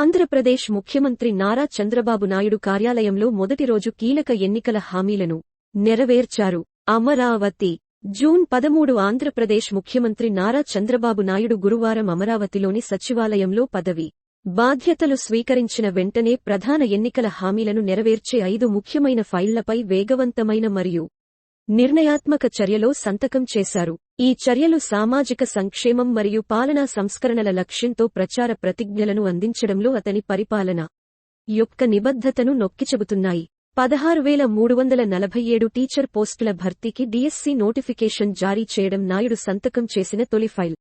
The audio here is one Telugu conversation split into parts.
ఆంధ్రప్రదేశ్ ముఖ్యమంత్రి నారా చంద్రబాబు నాయుడు కార్యాలయంలో మొదటి రోజు కీలక ఎన్నికల హామీలను నెరవేర్చారు. అమరావతి జూన్ 13 ఆంధ్రప్రదేశ్ ముఖ్యమంత్రి నారా చంద్రబాబు నాయుడు గురువారం అమరావతిలోని సచివాలయంలో పదవి బాధ్యతలు స్వీకరించిన వెంటనే ప్రధాన ఎన్నికల హామీలను నెరవేర్చే 5 ముఖ్యమైన ఫైళ్లపై వేగవంతమైన మరియు నిర్ణయాత్మక చర్యలో సంతకం చేశారు. ఈ చర్యలు సామాజిక సంక్షేమం మరియు పాలనా సంస్కరణల లక్ష్యంతో ప్రచార ప్రతిజ్ఞలను అందించడంలో అతని పరిపాలన యొక్క నిబద్ధతను నొక్కిచెబుతున్నాయి. 16,347 టీచర్ పోస్టుల భర్తీకి డిఎస్సి నోటిఫికేషన్ జారీ చేయడం నాయుడు సంతకం చేసిన తొలి ఫైల్.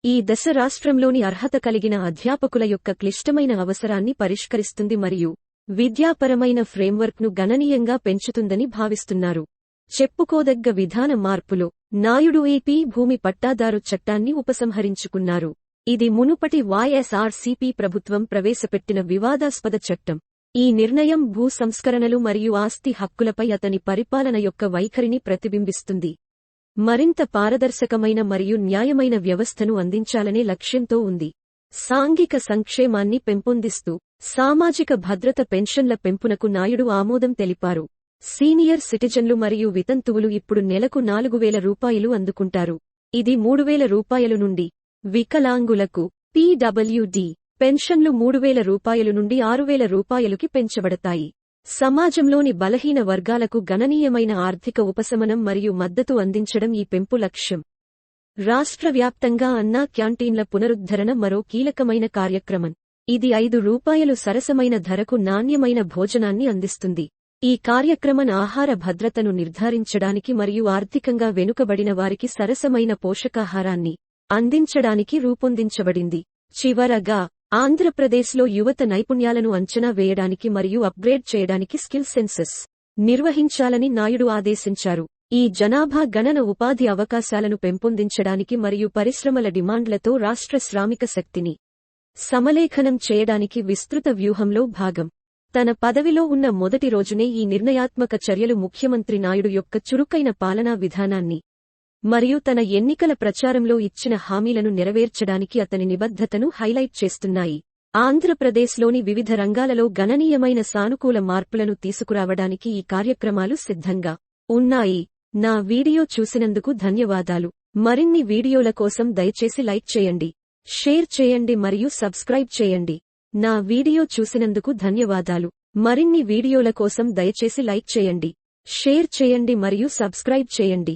ఈ దశ రాష్ట్రంలోని అర్హత కలిగిన అధ్యాపకుల యొక్క క్లిష్టమైన అవసరాన్ని పరిష్కరిస్తుంది మరియు విద్యాపరమైన ఫ్రేమ్వర్క్ను గణనీయంగా పెంచుతుందని భావిస్తున్నారు. చెప్పుకోదగ్గ విధాన మార్పులో నాయుడు ఏపీ భూమి పట్టాదారు చట్టాన్ని ఉపసంహరించుకున్నారు. ఇది మునుపటి వైఎస్ఆర్సీపీ ప్రభుత్వం ప్రవేశపెట్టిన వివాదాస్పద చట్టం. ఈ నిర్ణయం భూ సంస్కరణలు మరియు ఆస్తి హక్కులపై అతని పరిపాలన యొక్క వైఖరిని ప్రతిబింబిస్తుంది. మరింత పారదర్శకమైన మరియు న్యాయమైన వ్యవస్థను అందించాలనే లక్ష్యంతో ఉంది. సాంఘిక సంక్షేమాన్ని పెంపొందిస్తూ సామాజిక భద్రత పెన్షన్ల పెంపునకు నాయుడు ఆమోదం తెలిపారు. సీనియర్ సిటిజన్లు మరియు వితంతువులు ఇప్పుడు నెలకు 4,000 రూపాయలు అందుకుంటారు. ఇది 3,000 రూపాయలు నుండి, వికలాంగులకు పీడబ్ల్యూడీ పెన్షన్లు 3,000 రూపాయలు నుండి 6,000 రూపాయలుకి పెంచబడతాయి. సమాజంలోని బలహీన వర్గాలకు గణనీయమైన ఆర్థిక ఉపశమనం మరియు మద్దతు అందించడం ఈ పెంపు లక్ష్యం. రాష్ట్ర వ్యాప్తంగా అన్నా క్యాంటీన్ల పునరుద్ధరణ మరో కీలకమైన కార్యక్రమం. ఇది 5 రూపాయలు సరసమైన ధరకు నాణ్యమైన భోజనాన్ని అందిస్తుంది. ఈ కార్యక్రమం ఆహార భద్రతను నిర్ధారించడానికి మరియు ఆర్థికంగా వెనుకబడిన వారికి సరసమైన పోషకాహారాన్ని అందించడానికి రూపొందించబడింది. చివరగా, ఆంధ్రప్రదేశ్లో యువత నైపుణ్యాలను అంచనా వేయడానికి మరియు అప్గ్రేడ్ చేయడానికి స్కిల్ సెన్సస్ నిర్వహించాలని నాయుడు ఆదేశించారు. ఈ జనాభా గణన ఉపాధి అవకాశాలను పెంపొందించడానికి మరియు పరిశ్రమల డిమాండ్లతో రాష్ట్ర శ్రామిక శక్తిని సమలేఖనం చేయడానికి విస్తృత వ్యూహంలో భాగం. తన పదవిలో ఉన్న మొదటి రోజునే ఈ నిర్ణయాత్మక చర్యలు ముఖ్యమంత్రి నాయుడు యొక్క చురుకైన పాలనా విధానాన్ని మరియు తన ఎన్నికల ప్రచారంలో ఇచ్చిన హామీలను నెరవేర్చడానికి అతని నిబద్ధతను హైలైట్ చేస్తున్నాయి. ఆంధ్రప్రదేశ్లోని వివిధ రంగాలలో గణనీయమైన సానుకూల మార్పులను తీసుకురావడానికి ఈ కార్యక్రమాలు సిద్ధంగా ఉన్నాయి. నా వీడియో చూసినందుకు ధన్యవాదాలు. మరిన్ని వీడియోల కోసం దయచేసి లైక్ చేయండి, షేర్ చేయండి మరియు సబ్స్క్రైబ్ చేయండి. నా వీడియో చూసినందుకు ధన్యవాదాలు. మరిన్ని వీడియోల కోసం దయచేసి లైక్ చేయండి, షేర్ చేయండి మరియు సబ్స్క్రైబ్ చేయండి.